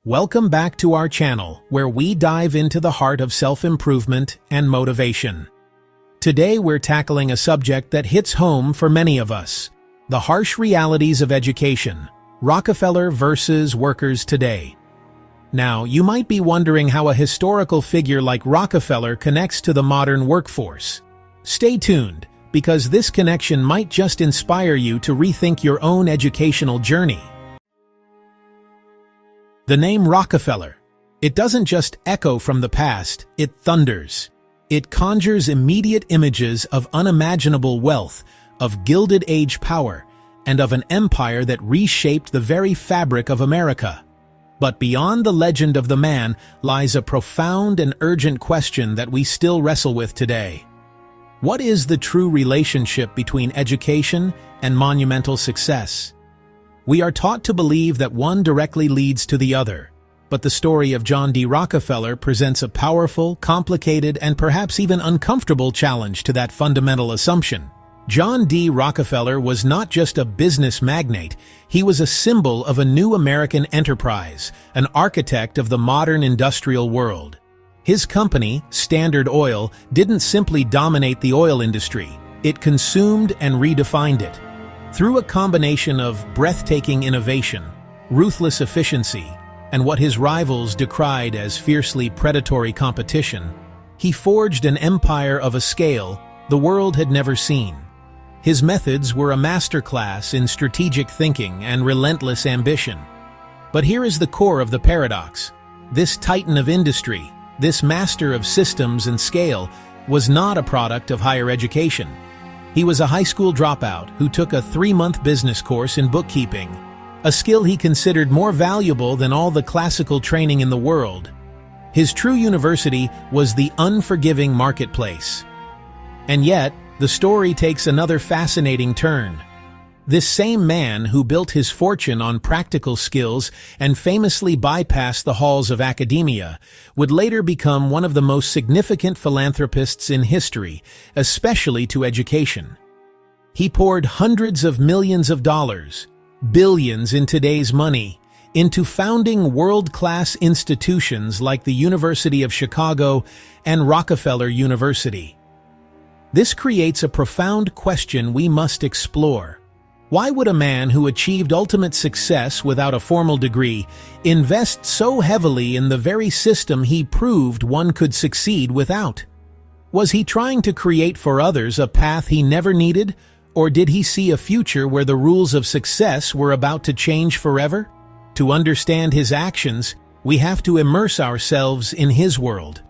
Welcome back to our channel, where we dive into the heart of self-improvement and motivation. Today we're tackling a subject that hits home for many of us: the harsh realities of education, Rockefeller versus workers today. Now, you might be wondering how a historical figure like Rockefeller connects to the modern workforce. Stay tuned, because this connection might just inspire you to rethink your own educational journey. The name Rockefeller. It doesn't just echo from the past, it thunders. It conjures immediate images of unimaginable wealth, of Gilded Age power, and of an empire that reshaped the very fabric of America. But beyond the legend of the man lies a profound and urgent question that we still wrestle with today. What is the true relationship between education and monumental success? We are taught to believe that one directly leads to the other, but the story of John D. Rockefeller presents a powerful, complicated, and perhaps even uncomfortable challenge to that fundamental assumption. John D. Rockefeller was not just a business magnate, he was a symbol of a new American enterprise, an architect of the modern industrial world. His company, Standard Oil, didn't simply dominate the oil industry, it consumed and redefined it. Through a combination of breathtaking innovation, ruthless efficiency, and what his rivals decried as fiercely predatory competition, he forged an empire of a scale the world had never seen. His methods were a masterclass in strategic thinking and relentless ambition. But here is the core of the paradox. This titan of industry, this master of systems and scale, was not a product of higher education. He was a high school dropout who took a 3-month business course in bookkeeping, a skill he considered more valuable than all the classical training in the world. His true university was the unforgiving marketplace. And yet, the story takes another fascinating turn. This same man who built his fortune on practical skills and famously bypassed the halls of academia would later become one of the most significant philanthropists in history, especially to education. He poured hundreds of millions of dollars, billions in today's money, into founding world-class institutions like the University of Chicago and Rockefeller University. This creates a profound question we must explore. Why would a man who achieved ultimate success without a formal degree invest so heavily in the very system he proved one could succeed without? Was he trying to create for others a path he never needed, or did he see a future where the rules of success were about to change forever? To understand his actions, we have to immerse ourselves in his world.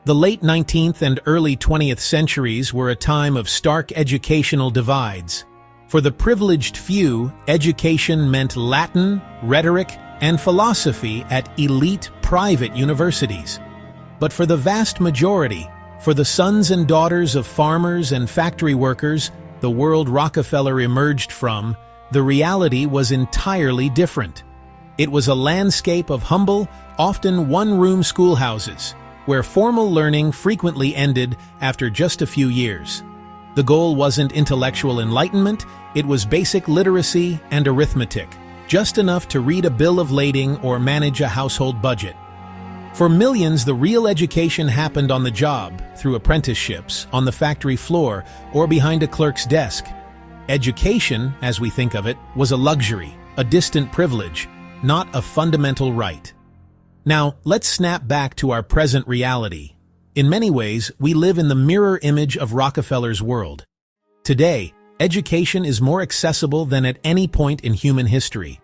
The late 19th and early 20th centuries were a time of stark educational divides. For the privileged few, education meant Latin, rhetoric, and philosophy at elite private universities. But for the vast majority, for the sons and daughters of farmers and factory workers, the world Rockefeller emerged from, the reality was entirely different. It was a landscape of humble, often one-room schoolhouses, where formal learning frequently ended after just a few years. The goal wasn't intellectual enlightenment, it was basic literacy and arithmetic, just enough to read a bill of lading or manage a household budget. For millions, the real education happened on the job, through apprenticeships, on the factory floor, or behind a clerk's desk. Education, as we think of it, was a luxury, a distant privilege, not a fundamental right. Now, let's snap back to our present reality. In many ways, we live in the mirror image of Rockefeller's world. Today, education is more accessible than at any point in human history.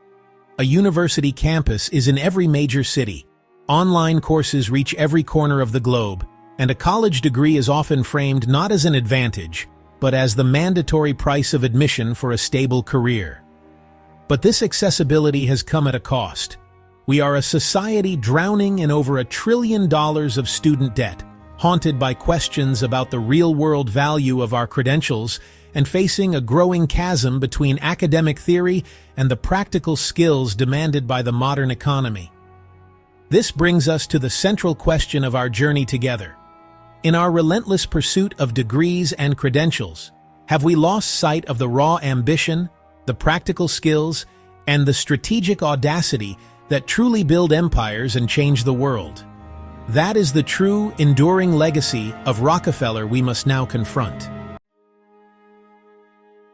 A university campus is in every major city. Online courses reach every corner of the globe, and a college degree is often framed not as an advantage, but as the mandatory price of admission for a stable career. But this accessibility has come at a cost. We are a society drowning in over $1 trillion of student debt, haunted by questions about the real-world value of our credentials and facing a growing chasm between academic theory and the practical skills demanded by the modern economy. This brings us to the central question of our journey together. In our relentless pursuit of degrees and credentials, have we lost sight of the raw ambition, the practical skills, and the strategic audacity that truly build empires and change the world. That is the true, enduring legacy of Rockefeller we must now confront.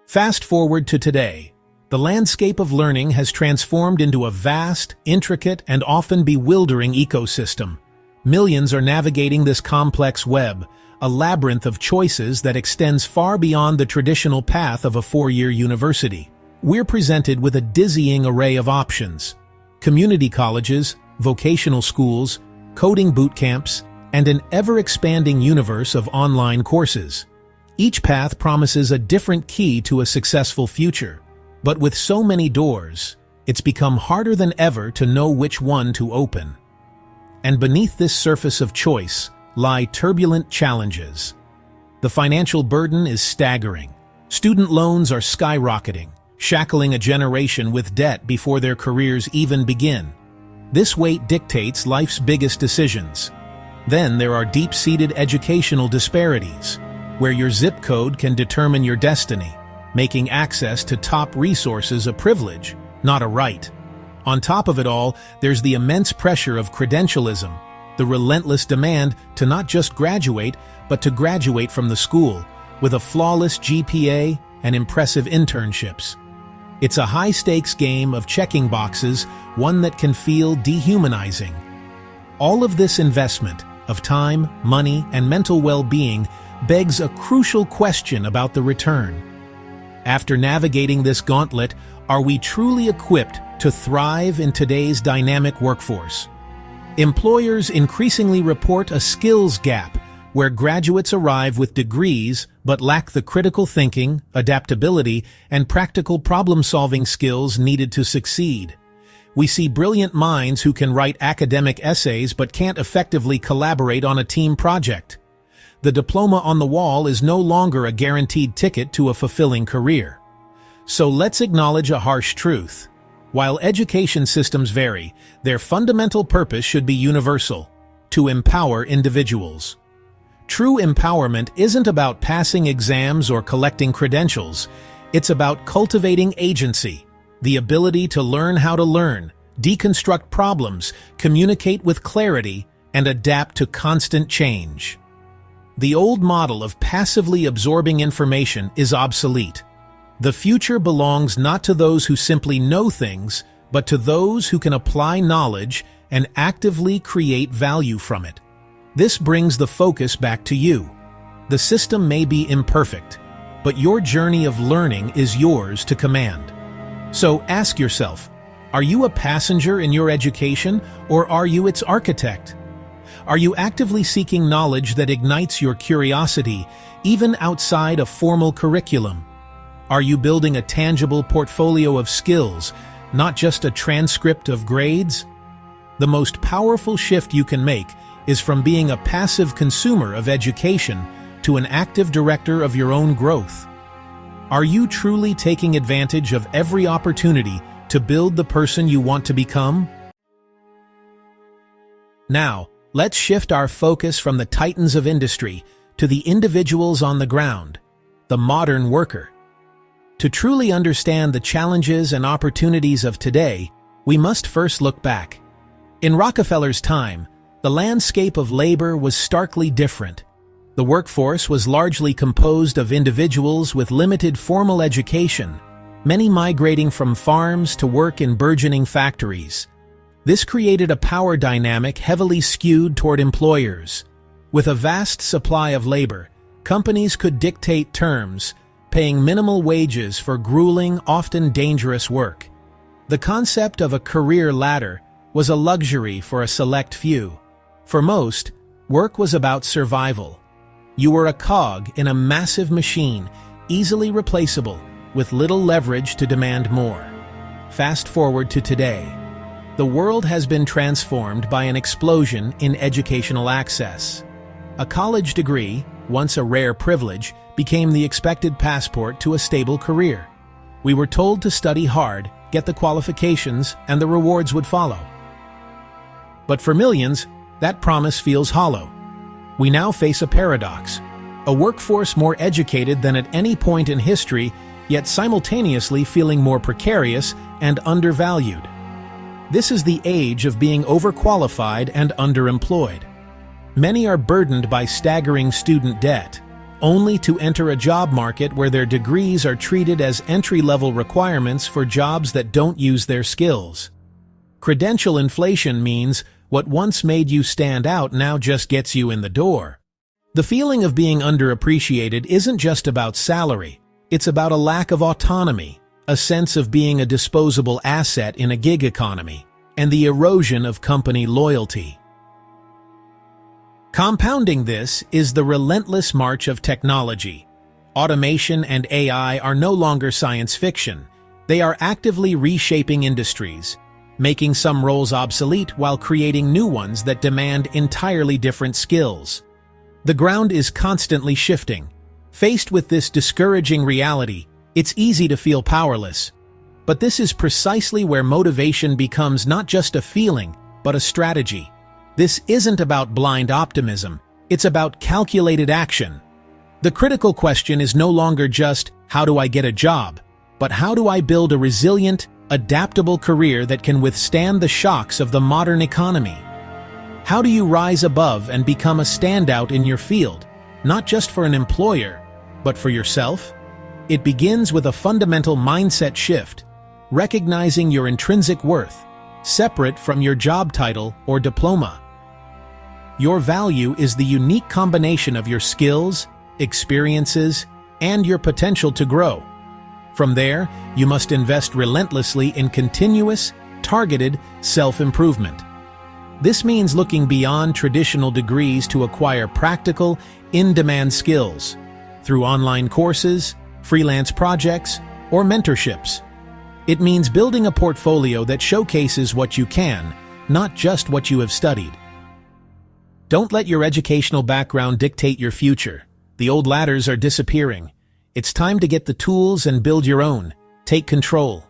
Fast forward to today. The landscape of learning has transformed into a vast, intricate, and often bewildering ecosystem. Millions are navigating this complex web, a labyrinth of choices that extends far beyond the traditional path of a four-year university. We're presented with a dizzying array of options: community colleges, vocational schools, coding boot camps, and an ever-expanding universe of online courses. Each path promises a different key to a successful future. But with so many doors, it's become harder than ever to know which one to open. And beneath this surface of choice lie turbulent challenges. The financial burden is staggering. Student loans are skyrocketing, shackling a generation with debt before their careers even begin. This weight dictates life's biggest decisions. Then there are deep-seated educational disparities, where your zip code can determine your destiny, making access to top resources a privilege, not a right. On top of it all, there's the immense pressure of credentialism, the relentless demand to not just graduate, but to graduate from the school, with a flawless GPA and impressive internships. It's a high-stakes game of checking boxes, one that can feel dehumanizing. All of this investment of time, money, and mental well-being begs a crucial question about the return. After navigating this gauntlet, are we truly equipped to thrive in today's dynamic workforce? Employers increasingly report a skills gap, where graduates arrive with degrees but lack the critical thinking, adaptability, and practical problem-solving skills needed to succeed. We see brilliant minds who can write academic essays but can't effectively collaborate on a team project. The diploma on the wall is no longer a guaranteed ticket to a fulfilling career. So let's acknowledge a harsh truth. While education systems vary, their fundamental purpose should be universal: to empower individuals. True empowerment isn't about passing exams or collecting credentials. It's about cultivating agency, the ability to learn how to learn, deconstruct problems, communicate with clarity, and adapt to constant change. The old model of passively absorbing information is obsolete. The future belongs not to those who simply know things, but to those who can apply knowledge and actively create value from it. This brings the focus back to you. The system may be imperfect, but your journey of learning is yours to command. So ask yourself, are you a passenger in your education, or are you its architect? Are you actively seeking knowledge that ignites your curiosity, even outside a formal curriculum? Are you building a tangible portfolio of skills, not just a transcript of grades? The most powerful shift you can make is from being a passive consumer of education to an active director of your own growth. Are you truly taking advantage of every opportunity to build the person you want to become? Now, let's shift our focus from the titans of industry to the individuals on the ground, the modern worker. To truly understand the challenges and opportunities of today, we must first look back. In Rockefeller's time, the landscape of labor was starkly different. The workforce was largely composed of individuals with limited formal education, many migrating from farms to work in burgeoning factories. This created a power dynamic heavily skewed toward employers. With a vast supply of labor, companies could dictate terms, paying minimal wages for grueling, often dangerous work. The concept of a career ladder was a luxury for a select few. For most, work was about survival. You were a cog in a massive machine, easily replaceable, with little leverage to demand more. Fast forward to today. The world has been transformed by an explosion in educational access. A college degree, once a rare privilege, became the expected passport to a stable career. We were told to study hard, get the qualifications, and the rewards would follow. But for millions, that promise feels hollow. We now face a paradox: a workforce more educated than at any point in history, yet simultaneously feeling more precarious and undervalued. This is the age of being overqualified and underemployed. Many are burdened by staggering student debt, only to enter a job market where their degrees are treated as entry-level requirements for jobs that don't use their skills. Credential inflation means what once made you stand out now just gets you in the door. The feeling of being underappreciated isn't just about salary, it's about a lack of autonomy, a sense of being a disposable asset in a gig economy, and the erosion of company loyalty. Compounding this is the relentless march of technology. Automation and AI are no longer science fiction. They are actively reshaping industries, making some roles obsolete while creating new ones that demand entirely different skills. The ground is constantly shifting. Faced with this discouraging reality, it's easy to feel powerless. But this is precisely where motivation becomes not just a feeling, but a strategy. This isn't about blind optimism, it's about calculated action. The critical question is no longer just, how do I get a job? But how do I build a resilient, adaptable career that can withstand the shocks of the modern economy? How do you rise above and become a standout in your field, not just for an employer, but for yourself? It begins with a fundamental mindset shift, recognizing your intrinsic worth, separate from your job title or diploma. Your value is the unique combination of your skills, experiences, and your potential to grow. From there, you must invest relentlessly in continuous, targeted self-improvement. This means looking beyond traditional degrees to acquire practical, in-demand skills through online courses, freelance projects, or mentorships. It means building a portfolio that showcases what you can, not just what you have studied. Don't let your educational background dictate your future. The old ladders are disappearing. It's time to get the tools and build your own. Take control.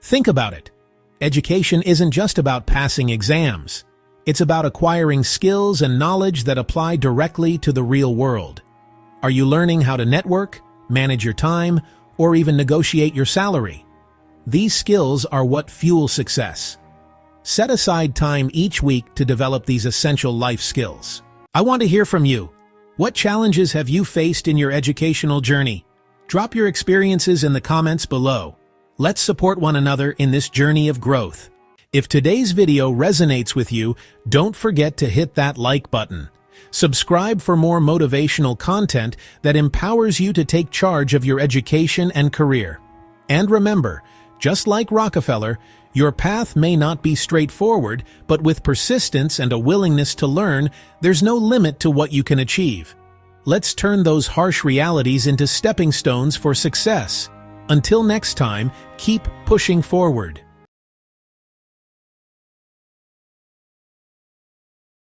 Think about it. Education isn't just about passing exams. It's about acquiring skills and knowledge that apply directly to the real world. Are you learning how to network, manage your time, or even negotiate your salary? These skills are what fuel success. Set aside time each week to develop these essential life skills. I want to hear from you. What challenges have you faced in your educational journey? Drop your experiences in the comments below. Let's support one another in this journey of growth. If today's video resonates with you, don't forget to hit that like button. Subscribe for more motivational content that empowers you to take charge of your education and career. And remember, just like Rockefeller, your path may not be straightforward, but with persistence and a willingness to learn, there's no limit to what you can achieve. Let's turn those harsh realities into stepping stones for success. Until next time, keep pushing forward.